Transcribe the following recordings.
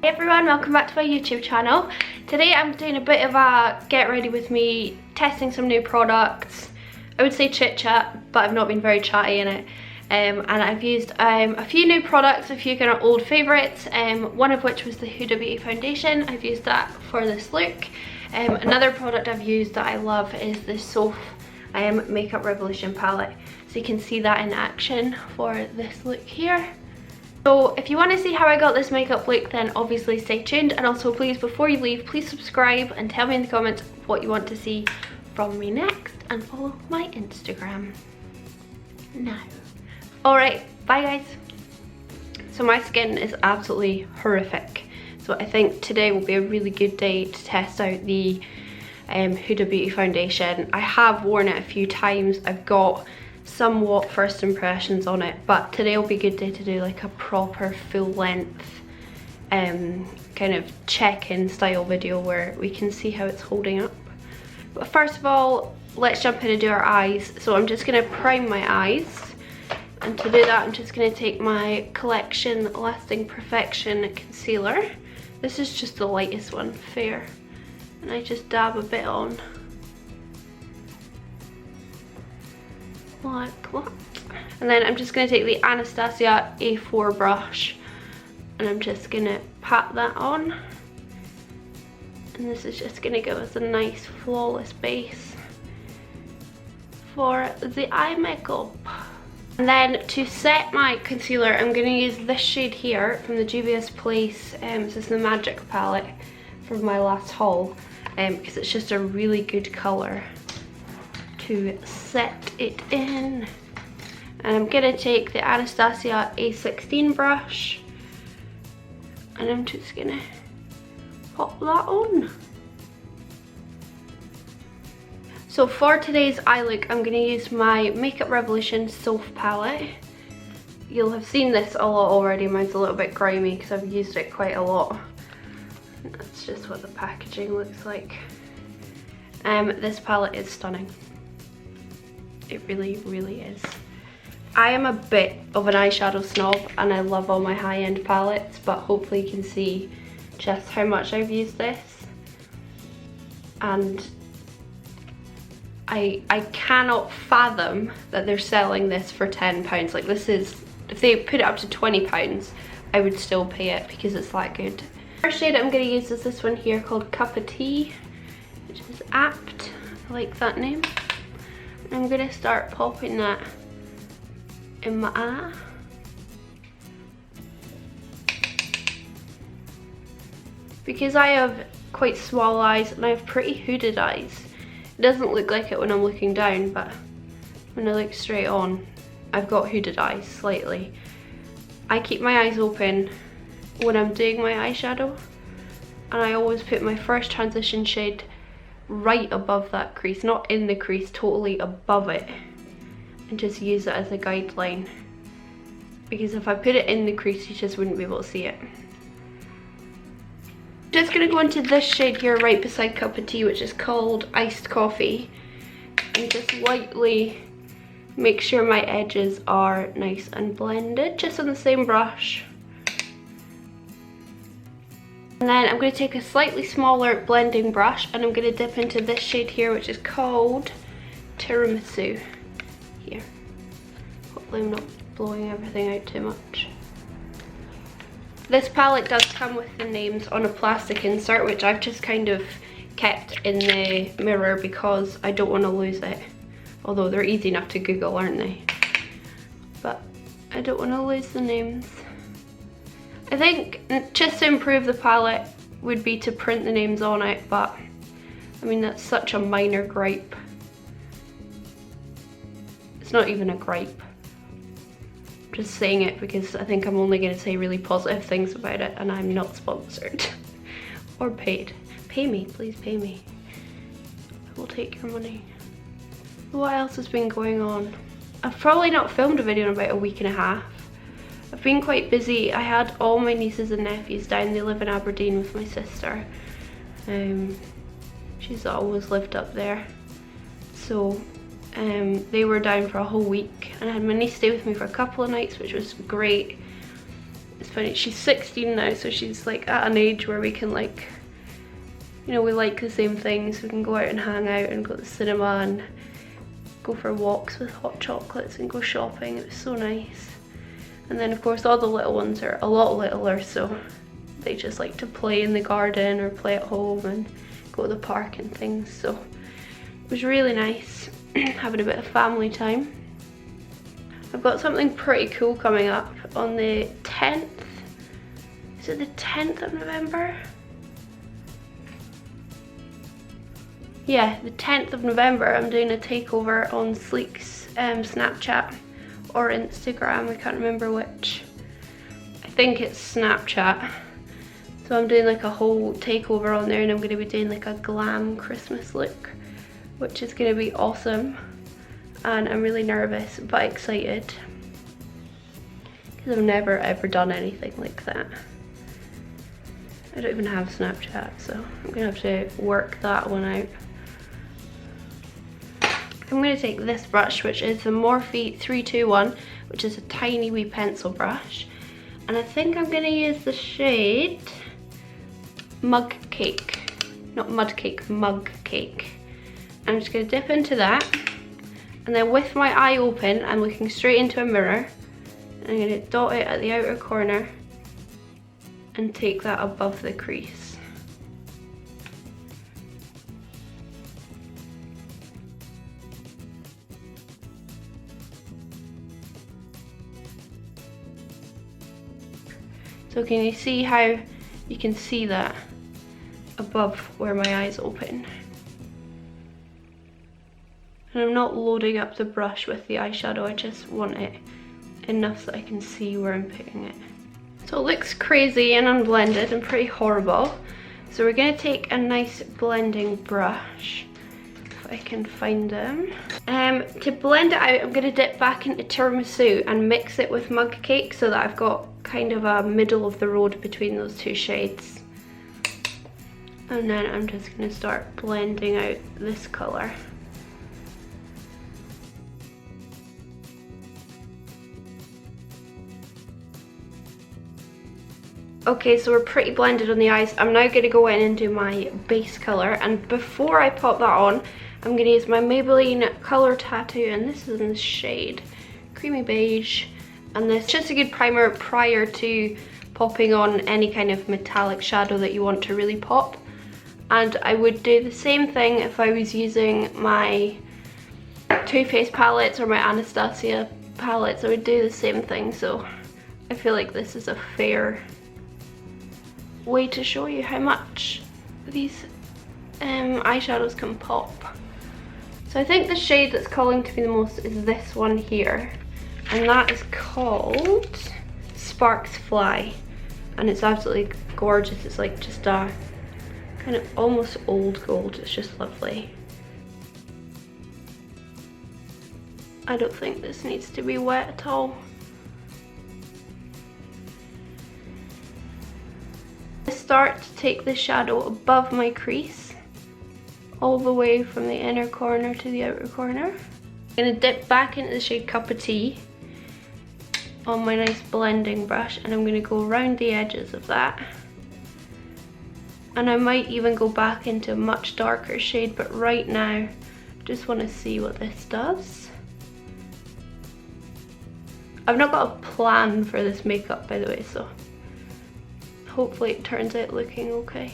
Hey everyone, welcome back to my YouTube channel. Today I'm doing a bit of a get ready with me, testing some new products. I would say chit chat, but I've not been very chatty in it. And I've used a few new products, a few kind of old favourites, one of which was the Huda Beauty foundation. I've used that for this look. Another product I've used that I love is the SOPH Makeuprevolution palette. So you can see that in action for this look here. So if you want to see how I got this makeup look, then obviously stay tuned, and also please, before you leave, please subscribe and tell me in the comments what you want to see from me next, and follow my Instagram now. Alright, bye guys. So my skin is absolutely horrific, so I think today will be a really good day to test out the Huda Beauty foundation. I have worn it a few times, I've got somewhat first impressions on it, but today will be a good day to do like a proper full length kind of check-in style video where we can see how it's holding up. But first of all, let's jump in and do our eyes. So I'm just going to prime my eyes, and to do that I'm just going to take my Collection Lasting Perfection concealer. This is just the lightest one, Fair, and I just dab a bit on like that. And then I'm just going to take the Anastasia A4 brush and I'm just going to pat that on, and this is just going to give us a nice flawless base for the eye makeup. And then to set my concealer, I'm going to use this shade here from the Juvia's Place. This is the Magic palette from my last haul, because it's just a really good colour to set it in. And I'm going to take the Anastasia A16 brush and I'm just going to pop that on. So for today's eye look, I'm going to use my Makemeupmissa SOPH palette. You'll have seen this a lot already. Mine's a little bit grimy because I've used it quite a lot. And that's just what the packaging looks like. This palette is stunning. It really, really is. I am a bit of an eyeshadow snob and I love all my high-end palettes, but hopefully you can see just how much I've used this. And I cannot fathom that they're selling this for £10. Like, this is, if they put it up to £20, I would still pay it because it's that good. The first shade I'm going to use is this one here called Cup of Tea, which is apt. I like that name. I'm going to start popping that in my eye. Because I have quite small eyes and I have pretty hooded eyes, it doesn't look like it when I'm looking down, but when I look straight on, I've got hooded eyes slightly. I keep my eyes open when I'm doing my eyeshadow, and I always put my first transition shade right above that crease, not in the crease, totally above it, and just use it as a guideline, because if I put it in the crease you just wouldn't be able to see it. Just gonna go into this shade here right beside Cup of Tea, which is called Iced Coffee, and just lightly make sure my edges are nice and blended, just on the same brush. And then I'm going to take a slightly smaller blending brush and I'm going to dip into this shade here, which is called Tiramisu here. Hopefully I'm not blowing everything out too much. This palette does come with the names on a plastic insert, which I've just kind of kept in the mirror because I don't want to lose it. Although they're easy enough to Google, aren't they? But I don't want to lose the names. I think just to improve the palette would be to print the names on it, but I mean that's such a minor gripe. It's not even a gripe. I'm just saying it because I think I'm only going to say really positive things about it, and I'm not sponsored or paid. Pay me, please pay me. I will take your money. What else has been going on? I've probably not filmed a video in about a week and a half. I've been quite busy. I had all my nieces and nephews down. They live in Aberdeen with my sister. She's always lived up there. So they were down for a whole week, and I had my niece stay with me for a couple of nights, which was great. It's funny, she's 16 now, so she's like at an age where we can like, you know, we like the same things. We can go out and hang out and go to the cinema and go for walks with hot chocolates and go shopping. It was so nice. And then of course all the little ones are a lot littler, so they just like to play in the garden or play at home and go to the park and things. So it was really nice having a bit of family time. I've got something pretty cool coming up on the 10th. Is it the 10th of November? Yeah, the 10th of November, I'm doing a takeover on Sleek's Snapchat or Instagram, I can't remember which. I think it's Snapchat. So I'm doing like a whole takeover on there, and I'm going to be doing like a glam Christmas look, which is going to be awesome. And I'm really nervous but excited because I've never ever done anything like that. I don't even have Snapchat, so I'm going to have to work that one out. I'm going to take this brush, which is the Morphe 321, which is a tiny wee pencil brush, and I think I'm going to use the shade Mug Cake, not Mud Cake, Mug Cake. I'm just going to dip into that, and then with my eye open, I'm looking straight into a mirror, and I'm going to dot it at the outer corner and take that above the crease. So can you see how you can see that above where my eyes open? And I'm not loading up the brush with the eyeshadow, I just want it enough so I can see where I'm putting it. So it looks crazy and unblended and pretty horrible. So we're going to take a nice blending brush, if I can find them. To blend it out, I'm going to dip back into Tiramisu and mix it with Mug Cake so that I've got kind of a middle of the road between those two shades. And then I'm just going to start blending out this colour. Okay, so we're pretty blended on the eyes. I'm now going to go in and do my base colour, and before I pop that on, I'm going to use my Maybelline Colour Tattoo, and this is in the shade Creamy Beige, and this is just a good primer prior to popping on any kind of metallic shadow that you want to really pop. And I would do the same thing if I was using my Too Faced palettes or my Anastasia palettes. I would do the same thing, so I feel like this is a fair way to show you how much these eyeshadows can pop. So I think the shade that's calling to me the most is this one here, and that is called Sparks Fly, and it's absolutely gorgeous. It's like just a kind of almost old gold. It's just lovely. I don't think this needs to be wet at all. Start to take the shadow above my crease all the way from the inner corner to the outer corner. I'm going to dip back into the shade Cup of Tea on my nice blending brush, and I'm going to go around the edges of that, and I might even go back into a much darker shade, but right now I just want to see what this does. I've not got a plan for this makeup, by the way, so hopefully it turns out looking okay.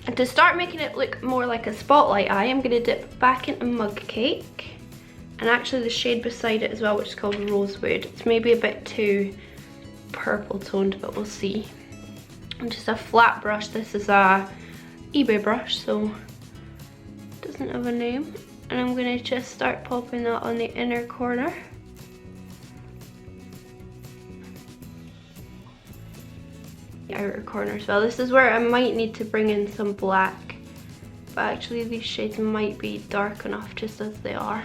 And to start making it look more like a spotlight eye, I'm going to dip back into Mug Cake, and actually the shade beside it as well, which is called Rosewood. It's maybe a bit too purple toned, but we'll see. And just a flat brush. This is a eBay brush, so it doesn't have a name. And I'm going to just start popping that on the inner corner. Outer corner as well. This is where I might need to bring in some black, but actually these shades might be dark enough just as they are.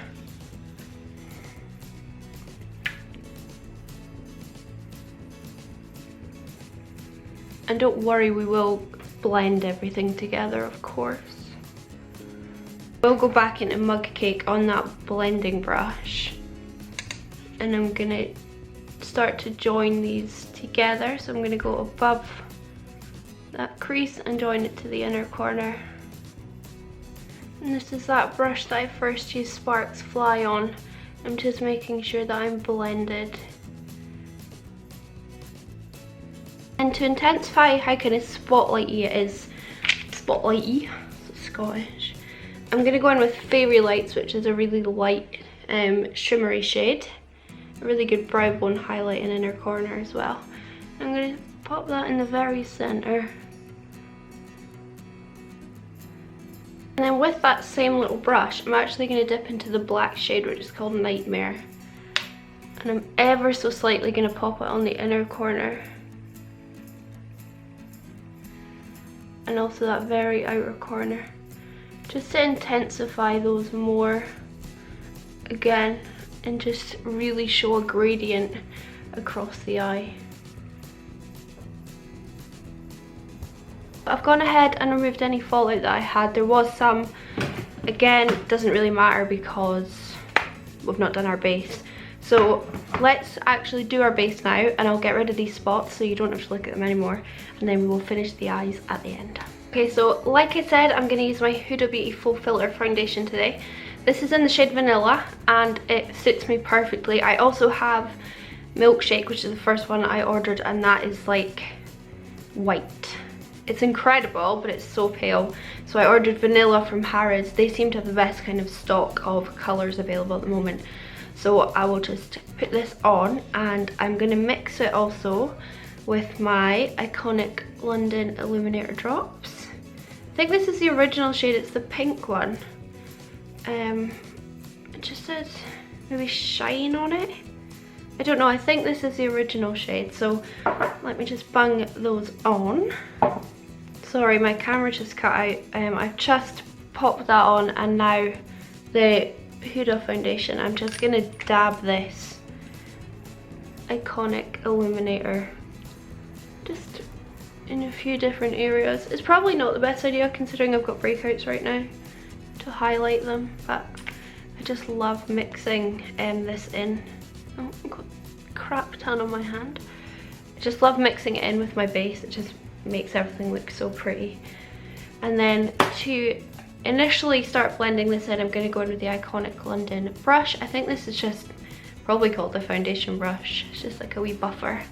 And don't worry, we will blend everything together, of course. We'll go back into Mug Cake on that blending brush, and I'm gonna start to join these together. So I'm going to go above that crease and join it to the inner corner. And this is that brush that I first used Sparks Fly on. I'm just making sure that I'm blended. And to intensify how kind of spotlighty it is, spotlighty, so Scottish, I'm going to go in with Fairy Lights, which is a really light shimmery shade. A really good brow bone highlight in inner corner as well. I'm going to pop that in the very centre. And then with that same little brush, I'm actually going to dip into the black shade, which is called Nightmare. And I'm ever so slightly going to pop it on the inner corner. And also that very outer corner. Just to intensify those more again and just really show a gradient across the eye. I've gone ahead and removed any fallout that I had. There was some, again, it doesn't really matter because we've not done our base. So let's actually do our base now, and I'll get rid of these spots so you don't have to look at them anymore, and then we will finish the eyes at the end. Okay, so like I said, I'm going to use my Huda Beauty Full Filter Foundation today. This is in the shade Vanilla and it suits me perfectly. I also have Milkshake, which is the first one I ordered, and that is like white. It's incredible, but it's so pale. So I ordered Vanilla from Harrods. They seem to have the best kind of stock of colours available at the moment. So I will just put this on, and I'm going to mix it also with my iconic London Illuminator drops. I think this is the original shade, it's the pink one. It just says maybe Shine on it. I don't know, I think this is the original shade. So let me just bung those on. Sorry, my camera just cut out. I've just popped that on, and now the Huda foundation, I'm just gonna dab this iconic illuminator just in a few different areas. It's probably not the best idea considering I've got breakouts right now to highlight them, but I just love mixing this in. Oh, I've got a crap ton on my hand. I just love mixing it in with my base. It just makes everything look so pretty. And then to initially start blending this in, I'm going to go in with the iconic London brush. I think this is just probably called the foundation brush. It's just like a wee buffer.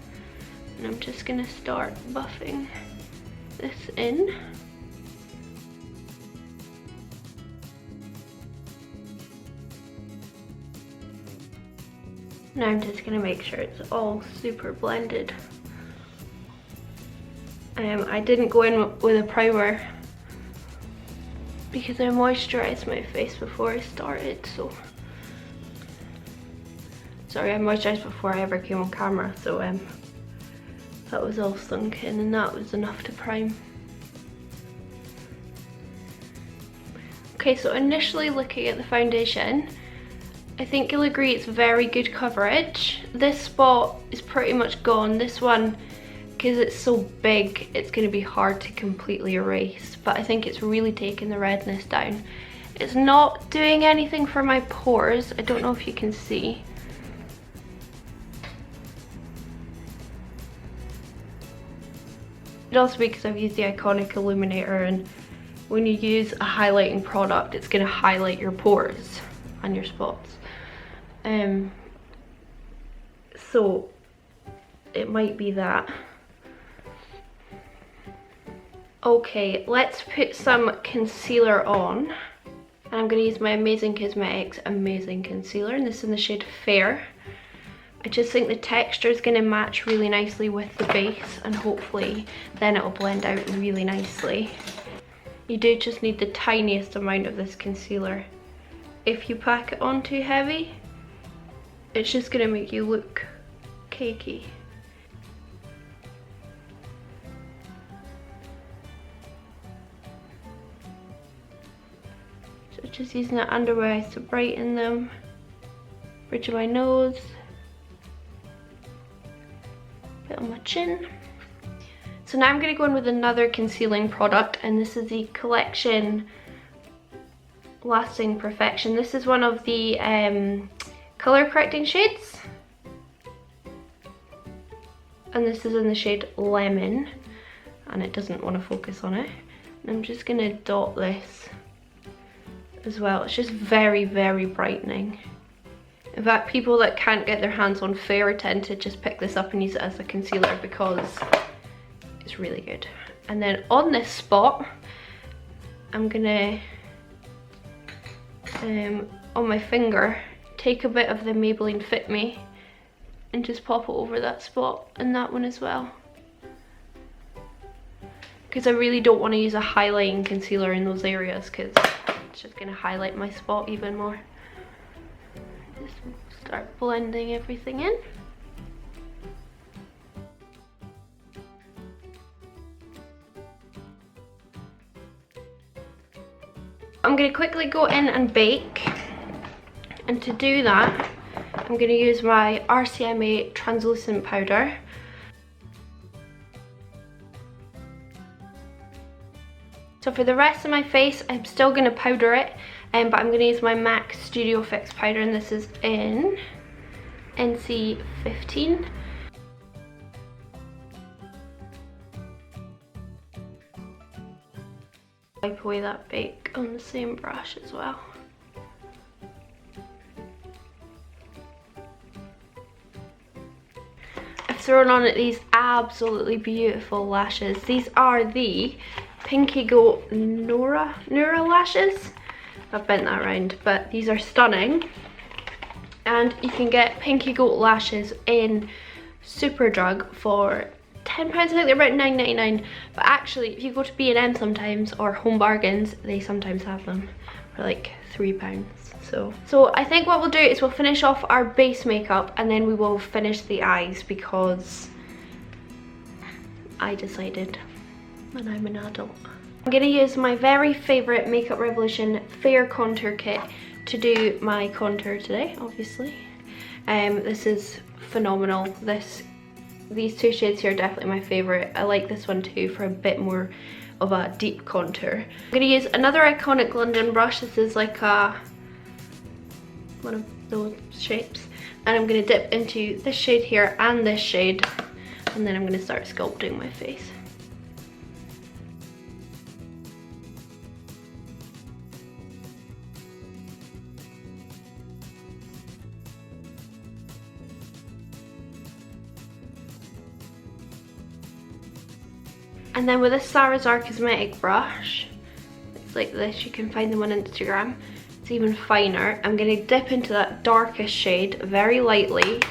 And I'm just going to start buffing this in. Now I'm just going to make sure it's all super blended. I didn't go in with a primer because I moisturised my face before I started, so sorry, I moisturised before I ever came on camera, so that was all sunk in and that was enough to prime. Okay, so initially looking at the foundation, I think you'll agree it's very good coverage. This spot is pretty much gone. This one, because it's so big, it's going to be hard to completely erase, but I think it's really taken the redness down. It's not doing anything for my pores. I don't know if you can see. It also because I've used the iconic illuminator, and when you use a highlighting product, it's going to highlight your pores and your spots. So it might be that. Okay, let's put some concealer on. And I'm going to use my Amazing Cosmetics Amazing Concealer, and this is in the shade Fair. I just think the texture is going to match really nicely with the base, and hopefully then it will blend out really nicely. You do just need the tiniest amount of this concealer. If you pack it on too heavy, it's just going to make you look cakey. So just using it under my eyes to brighten them, bridge of my nose, bit on my chin. So now I'm going to go in with another concealing product, and this is the Collection Lasting Perfection. This is one of the color correcting shades. and this is in the shade Lemon, and it doesn't want to focus on it. And I'm just going to dot this as well. It's just very, very brightening. In fact, people that can't get their hands on fair tend to just pick this up and use it as a concealer because it's really good. And then on this spot, I'm gonna, on my finger, take a bit of the Maybelline Fit Me and just pop it over that spot and that one as well. Because I really don't want to use a highlighting concealer in those areas because it's just gonna highlight my spot even more. Just start blending everything in. I'm going to quickly go in and bake, and to do that I'm going to use my RCMA translucent powder. So for the rest of my face I'm still going to powder it, but I'm going to use my MAC Studio Fix powder, and this is in NC15. Wipe away that bake on the same brush as well. I've thrown on it these absolutely beautiful lashes. These are the Pinky Goat Nura lashes. I've bent that around, but these are stunning. And you can get Pinky Goat lashes in Superdrug for £10, I think they're about £9.99, but actually if you go to B&M sometimes or Home Bargains, they sometimes have them for like £3. So I think what we'll do is we'll finish off our base makeup and then we will finish the eyes because I decided when I'm an adult. I'm going to use my very favourite Makemeupmissa Fair Contour Kit to do my contour today, obviously. This is phenomenal. These two shades here are definitely my favourite. I like this one too for a bit more of a deep contour. I'm going to use another iconic London brush. This is like one of those shapes. And I'm going to dip into this shade here and this shade. And then I'm going to start sculpting my face. And then with a Salazar cosmetic brush, it's like this, you can find them on Instagram, it's even finer. I'm going to dip into that darkest shade very lightly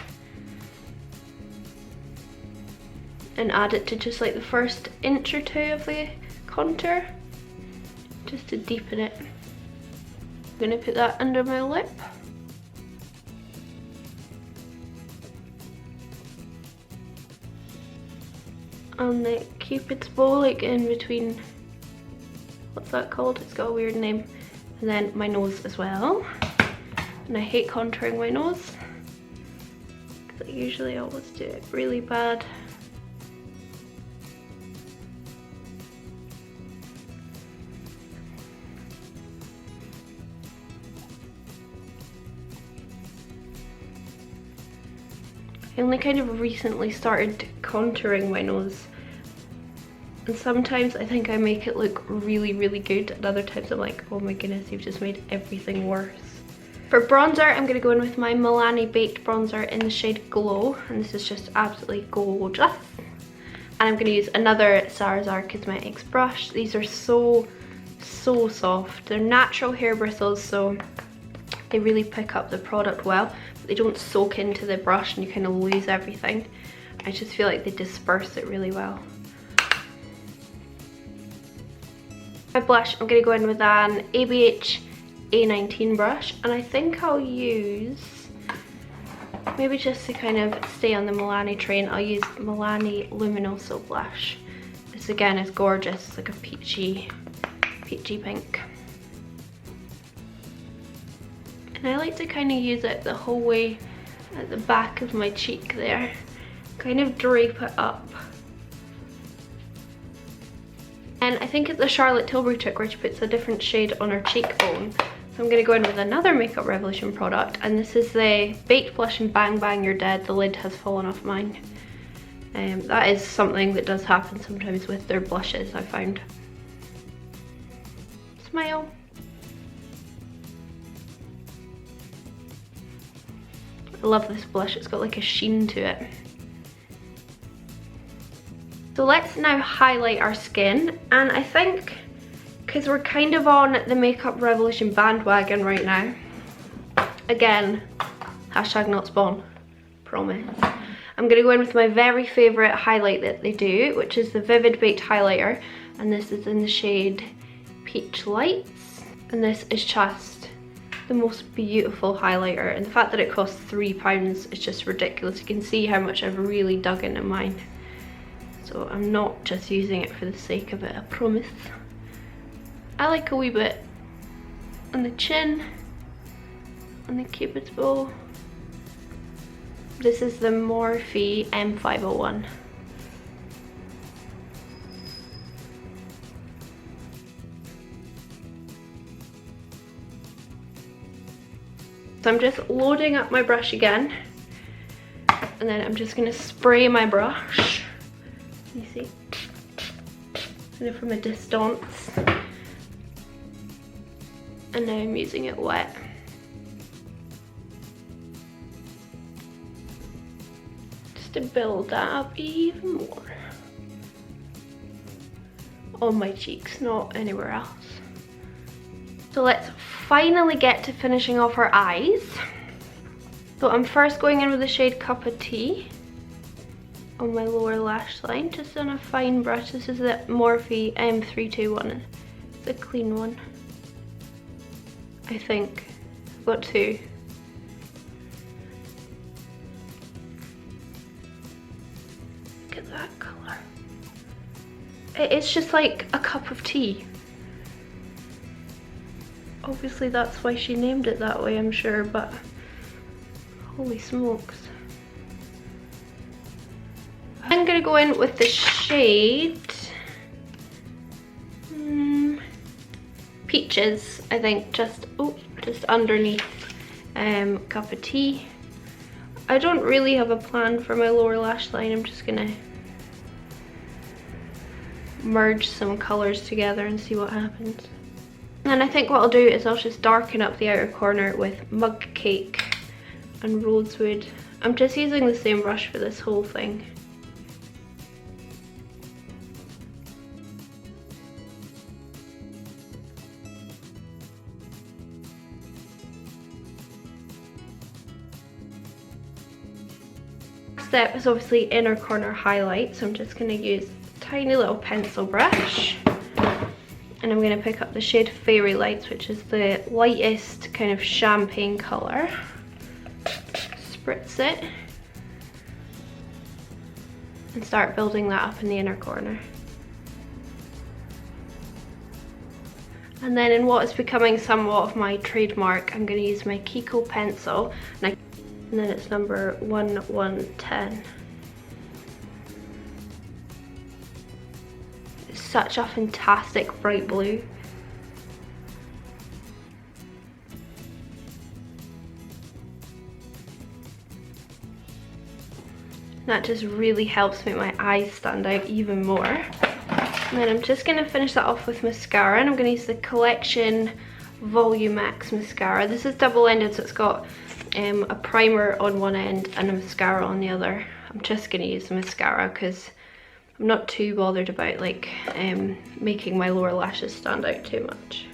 and add it to just like the first inch or two of the contour, just to deepen it. I'm going to put that under my lip. On the Cupid's bow, like in between, what's that called? It's got a weird name. And then my nose as well. And I hate contouring my nose because I usually always do it really bad. I only kind of recently started contouring my nose, and sometimes I think I make it look really, really good, and other times I'm like, oh my goodness, you've just made everything worse. For bronzer, I'm going to go in with my Milani Baked Bronzer in the shade Glow, and this is just absolutely gorgeous. And I'm going to use another Salazar Cosmetics brush. These are so soft. They're natural hair bristles, so they really pick up the product well, but they don't soak into the brush and you kind of lose everything. I just feel like they disperse it really well. My blush, I'm going to go in with an ABH A19 brush, and I think I'll use, maybe just to kind of stay on the Milani train, I'll use Milani Luminoso blush. This again is gorgeous, it's like a peachy pink. And I like to kind of use it the whole way at the back of my cheek there, kind of drape it up. And I think it's a Charlotte Tilbury trick where she puts a different shade on her cheekbone. So I'm going to go in with another Makemeupmissa product, and this is the Baked Blush and Bang Bang You're Dead. The lid has fallen off mine. That is something that does happen sometimes with their blushes, I found. Smile. I love this blush, it's got like a sheen to it. So let's now highlight our skin, and I think because we're kind of on the Makeup Revolution bandwagon right now, again, hashtag not spawn, promise. I'm going to go in with my very favourite highlight that they do, which is the Vivid Baked Highlighter, and this is in the shade Peach Lights, and this is just the most beautiful highlighter, and the fact that it costs £3 is just ridiculous. You can see how much I've really dug into mine. So I'm not just using it for the sake of it, I promise. I like a wee bit on the chin, on the cupid's bow. This is the Morphe M501. So I'm just loading up my brush again, and then I'm just going to spray my brush. You see, kind of from a distance, and now I'm using it wet. Just to build that up even more on my cheeks, not anywhere else. So let's finally get to finishing off our eyes. So I'm first going in with the shade Cup of Tea on my lower lash line, just on a fine brush. This is the Morphe M321, it's a clean one, I think. I've got two. Look at that colour. It's just like a cup of tea. Obviously that's why she named it that way, I'm sure, but holy smokes. I'm gonna go in with the shade Peaches, I think, just underneath Cup of Tea. I don't really have a plan for my lower lash line. I'm just gonna merge some colours together and see what happens. And I think what I'll do is I'll just darken up the outer corner with Mug Cake and Rosewood. I'm just using the same brush for this whole thing. Step is obviously inner corner highlight, so I'm just going to use a tiny little pencil brush, and I'm going to pick up the shade Fairy Lights, which is the lightest kind of champagne colour. Spritz it and start building that up in the inner corner. And then in what is becoming somewhat of my trademark, I'm going to use my Kiko pencil, and then it's number 1110. It's such a fantastic bright blue. That just really helps make my eyes stand out even more. And then I'm just going to finish that off with mascara, and I'm going to use the Collection Volume Max mascara. This is double-ended, so it's got a primer on one end and a mascara on the other. I'm just going to use the mascara because I'm not too bothered about like making my lower lashes stand out too much.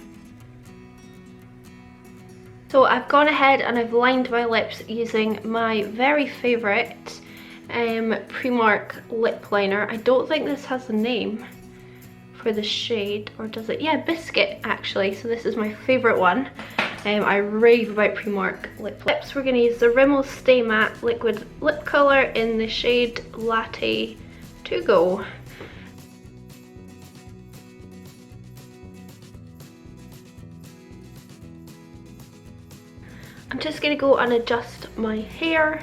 So I've gone ahead and I've lined my lips using my very favourite Primark lip liner. I don't think this has a name for the shade, or does it? Yeah, Biscuit actually. So this is my favourite one. I rave about Primark lips. We're going to use the Rimmel Stay Matte Liquid Lip Colour in the shade Latte To Go. I'm just going to go and adjust my hair.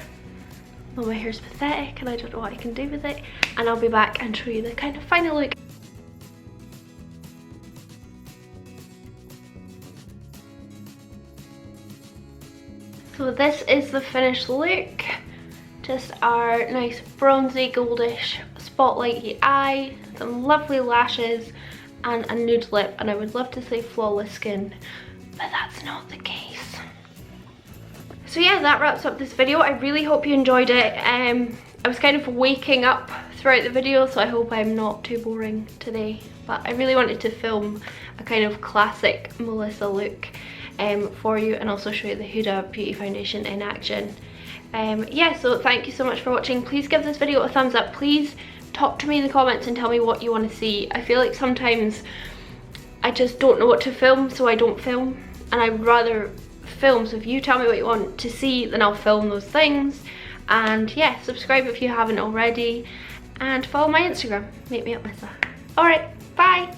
Well, my hair's pathetic and I don't know what I can do with it. And I'll be back and show you the kind of final look. So this is the finished look. Just our nice bronzy goldish spotlighty eye, some lovely lashes and a nude lip, and I would love to say flawless skin, but that's not the case. So yeah, that wraps up this video. I really hope you enjoyed it. I was kind of waking up throughout the video, so I hope I'm not too boring today, but I really wanted to film a kind of classic Melissa look for you, and also show you the Huda Beauty Foundation in action. Yeah, so thank you so much for watching. Please give this video a thumbs up. Please talk to me in the comments and tell me what you want to see. I feel like sometimes I just don't know what to film, so I don't film, and I would rather film. So if you tell me what you want to see, then I'll film those things. And yeah, subscribe if you haven't already, and follow my Instagram, Makemeupmissa. Alright, bye!